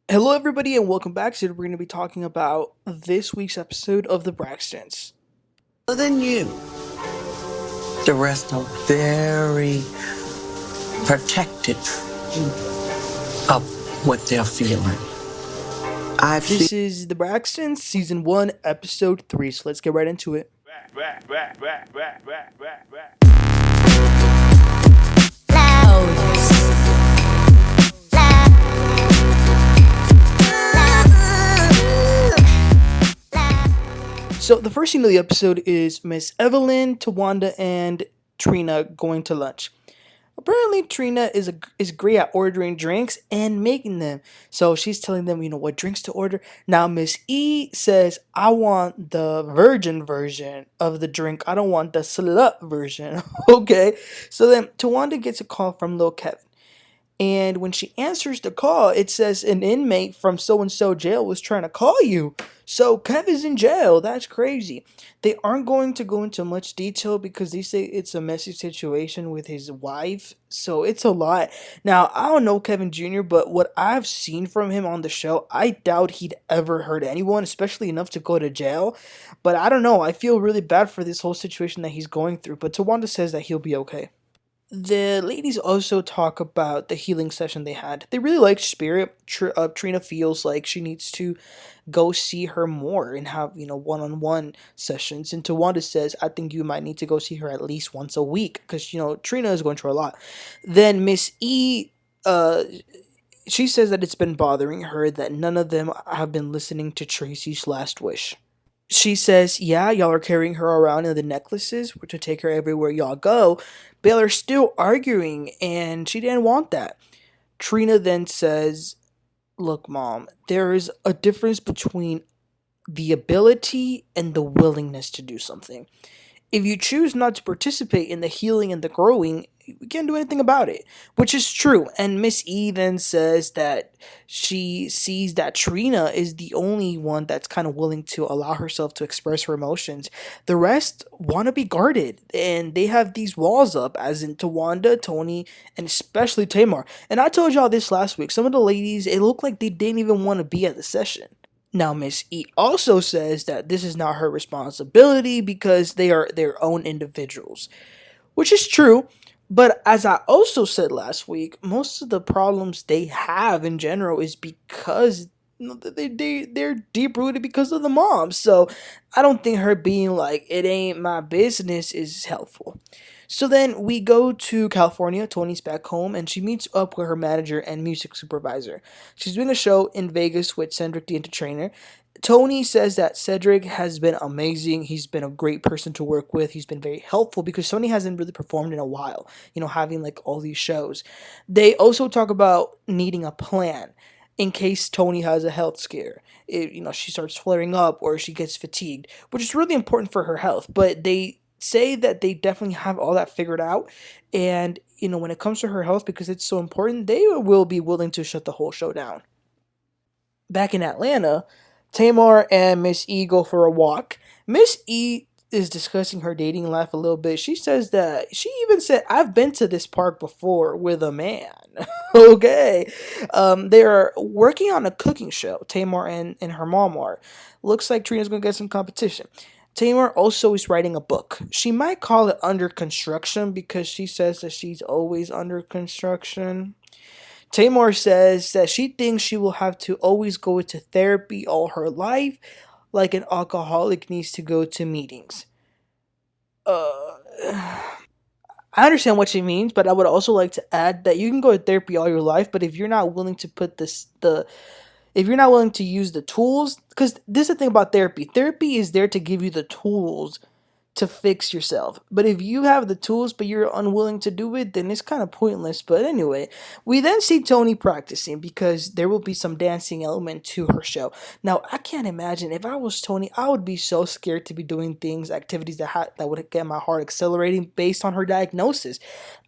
Hello, everybody, and welcome back. Today, we're going to be talking about this week's episode of the Braxtons. Other than you, the rest are very protective of what they're feeling. I've seen This is the Braxtons, season 1, episode 3. So let's get right into it. So the first scene of the episode is Miss Evelyn, Towanda, and Trina going to lunch. Apparently, Trina is great at ordering drinks and making them. So she's telling them, what drinks to order. Now, Miss E says, I want the virgin version of the drink. I don't want the slut version. Okay. So then Towanda gets a call from Lil Kevin. And when she answers the call, it says an inmate from so and so jail was trying to call you. So Kevin's in jail. That's crazy. They aren't going to go into much detail because they say it's a messy situation with his wife. So it's a lot. Now, I don't know Kevin Jr., but what I've seen from him on the show, I doubt he'd ever hurt anyone, especially enough to go to jail. But I don't know. I feel really bad for this whole situation that he's going through. But Tawanda says that he'll be okay. The ladies also talk about the healing session they had. They really like Spirit. Trina feels like she needs to go see her more and have, one-on-one sessions. And Tawanda says, I think you might need to go see her at least once a week because, Trina is going through a lot. Then Miss E, she says that it's been bothering her that none of them have been listening to Traci's last wish. She says, yeah, y'all are carrying her around in the necklaces to take her everywhere y'all go, but y'all are still arguing, and she didn't want that. Trina then says, look, Mom, there is a difference between the ability and the willingness to do something. If you choose not to participate in the healing and the growing, we can't do anything about it, which is true. And Miss E then says that she sees that Trina is the only one that's kind of willing to allow herself to express her emotions. The rest want to be guarded, and they have these walls up, as in Towanda, Toni, and especially Tamar. And I told y'all this last week. Some of the ladies, it looked like they didn't even want to be at the session. Now, Miss E also says that this is not her responsibility because they are their own individuals, which is true. But as I also said last week, most of the problems they have in general is because they're deep rooted because of the mom. So I don't think her being like, it ain't my business is helpful. So then we go to California. Toni's back home and she meets up with her manager and music supervisor. She's doing a show in Vegas with Cedric the Entertainer. Toni says that Cedric has been amazing. He's been a great person to work with. He's been very helpful because Toni hasn't really performed in a while, having like all these shows. They also talk about needing a plan in case Toni has a health scare. She starts flaring up or she gets fatigued, which is really important for her health. But they say that they definitely have all that figured out. And, when it comes to her health, because it's so important, they will be willing to shut the whole show down. Back in Atlanta, Tamar and Miss E go for a walk. Miss E is discussing her dating life a little bit. She says that she even said, I've been to this park before with a man. Okay. They are working on a cooking show. Tamar and her mom are. Looks like Trina's going to get some competition. Tamar also is writing a book. She might call it under construction because she says that she's always under construction. Tamar says that she thinks she will have to always go to therapy all her life, like an alcoholic needs to go to meetings. I understand what she means, but I would also like to add that you can go to therapy all your life, but if you're not willing to if you're not willing to use the tools, because this is the thing about therapy. Therapy is there to give you the tools to fix yourself. But if you have the tools but you're unwilling to do it, then it's kind of pointless. But anyway, we then see Toni practicing because there will be some dancing element to her show. Now, I can't imagine if I was Toni, I would be so scared to be doing activities that would get my heart accelerating based on her diagnosis.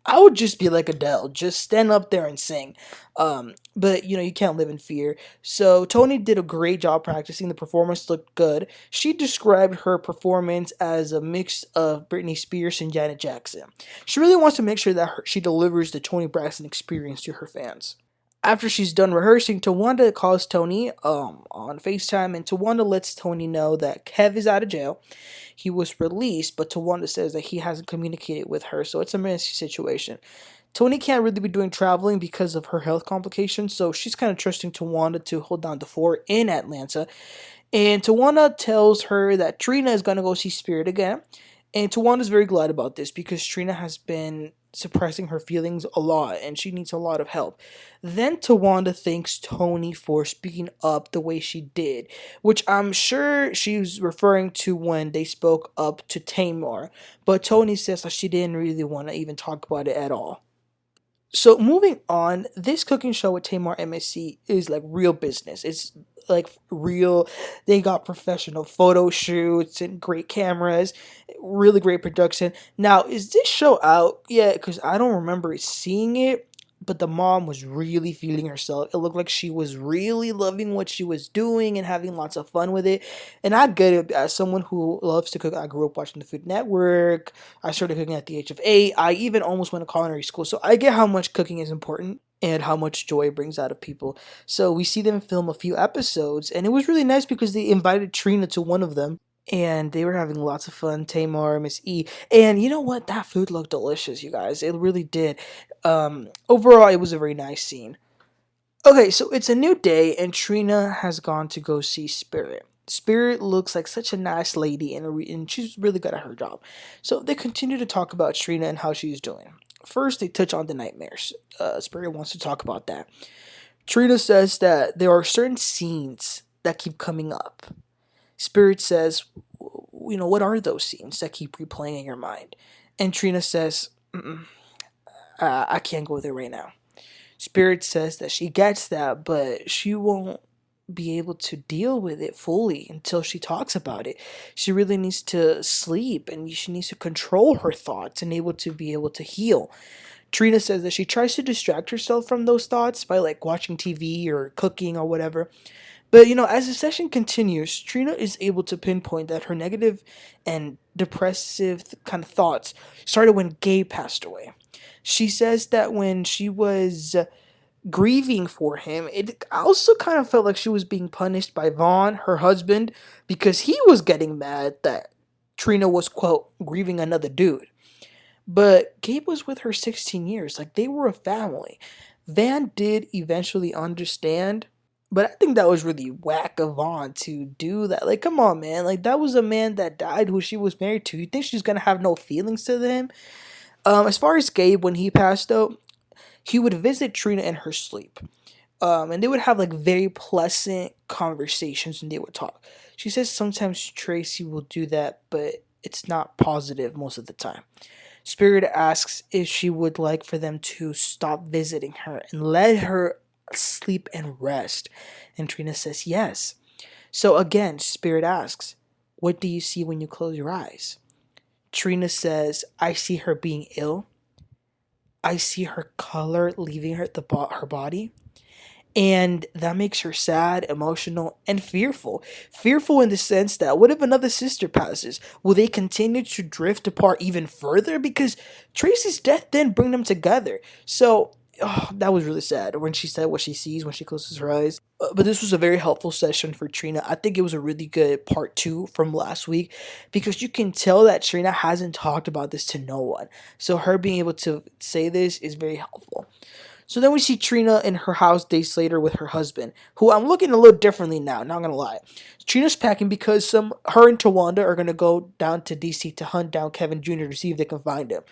I would just be like Adele, just stand up there and sing. But you can't live in fear. So Toni did a great job practicing. The performance looked good. She described her performance as a mix of Britney Spears and Janet Jackson. She really wants to make sure that she delivers the Toni Braxton experience to her fans. After she's done rehearsing, Towanda calls Toni on FaceTime, and Towanda lets Toni know that Kev is out of jail. He was released, but Towanda says that he hasn't communicated with her, so it's a messy situation. Toni can't really be doing traveling because of her health complications, so she's kind of trusting Towanda to hold down the fort in Atlanta. And Towanda tells her that Trina is going to go see Spirit again. And Tawanda's very glad about this because Trina has been suppressing her feelings a lot and she needs a lot of help. Then Towanda thanks Toni for speaking up the way she did, which I'm sure she's referring to when they spoke up to Tamar. But Toni says that she didn't really want to even talk about it at all. So moving on, this cooking show with Tamar MSC is like real business. It's like real. They got professional photo shoots and great cameras, really great production. Now, is this show out yet? Because I don't remember seeing it. But the mom was really feeling herself. It looked like she was really loving what she was doing and having lots of fun with it. And I get it as someone who loves to cook. I grew up watching the Food Network. I started cooking at the age of 8. I even almost went to culinary school. So I get how much cooking is important and how much joy it brings out of people. So we see them film a few episodes. And it was really nice because they invited Trina to one of them. And they were having lots of fun. Tamar, Miss E. And you know what? That food looked delicious, you guys. It really did. Overall, it was a very nice scene. Okay, so it's a new day, and Trina has gone to go see Spirit. Spirit looks like such a nice lady, and she's really good at her job. So they continue to talk about Trina and how she's doing. First, they touch on the nightmares. Spirit wants to talk about that. Trina says that there are certain scenes that keep coming up. Spirit says, what are those scenes that keep replaying in your mind? And Trina says, I can't go there right now. Spirit says that she gets that, but she won't be able to deal with it fully until she talks about it. She really needs to sleep and she needs to control her thoughts and be able to heal. Trina says that she tries to distract herself from those thoughts by like watching TV or cooking or whatever. But as the session continues, Trina is able to pinpoint that her negative and depressive kind of thoughts started when Gabe passed away. She says that when she was grieving for him, it also kind of felt like she was being punished by Vaughn, her husband, because he was getting mad that Trina was, quote, grieving another dude. But Gabe was with her 16 years. Like, they were a family. Van did eventually understand, but I think that was really whack of Vaughn to do that. Like, come on, man. Like, that was a man that died who she was married to. You think she's gonna have no feelings to him? As far as Gabe, when he passed, though, he would visit Trina in her sleep. And they would have like very pleasant conversations and they would talk. She says sometimes Traci will do that, but it's not positive most of the time. Spirit asks if she would like for them to stop visiting her and let her sleep and rest. And Trina says yes. So again, Spirit asks, what do you see when you close your eyes? Trina says, I see her being ill. I see her color leaving her body. And that makes her sad, emotional, and fearful. Fearful in the sense that what if another sister passes? Will they continue to drift apart even further? Because Traci's death didn't bring them together. So, that was really sad when she said what she sees when she closes her eyes. But this was a very helpful session for Trina. I think it was a really good part 2 from last week because you can tell that Trina hasn't talked about this to no one. So her being able to say this is very helpful. So then we see Trina in her house days later with her husband, who I'm looking a little differently now, not gonna lie. Trina's packing because her and Towanda are gonna go down to DC to hunt down Kevin Jr. to see if they can find him.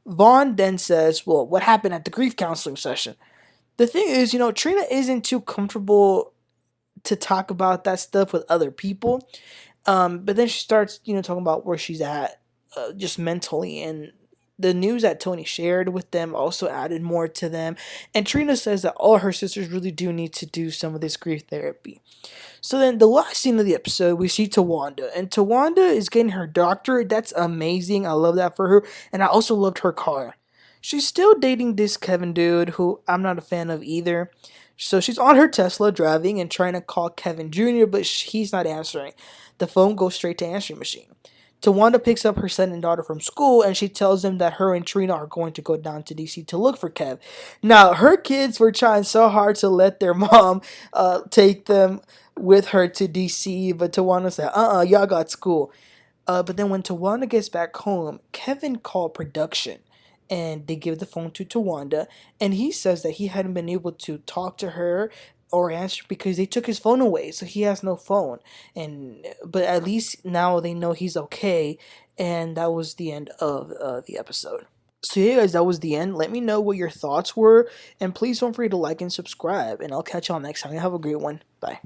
Vaughn then says, well, what happened at the grief counseling session? The thing is, Trina isn't too comfortable to talk about that stuff with other people. But then she starts, talking about where she's at, just mentally, and the news that Toni shared with them also added more to them. And Trina says that all her sisters really do need to do some of this grief therapy. So then the last scene of the episode, we see Towanda. And Towanda is getting her doctorate. That's amazing. I love that for her. And I also loved her car. She's still dating this Kevin dude who I'm not a fan of either. So she's on her Tesla driving and trying to call Kevin Jr., but he's not answering. The phone goes straight to answering machine. Towanda picks up her son and daughter from school, and she tells them that her and Trina are going to go down to DC to look for Kev. Now, her kids were trying so hard to let their mom take them with her to DC, but Towanda said, y'all got school. But then when Towanda gets back home, Kevin called production and they give the phone to Towanda, and he says that he hadn't been able to talk to her or answer because they took his phone away, so he has no phone. And but at least now they know he's okay, and that was the end of the episode. So yeah, guys, that was the end. Let me know what your thoughts were, and please don't forget to like and subscribe. And I'll catch y'all next time. You have a great one. Bye.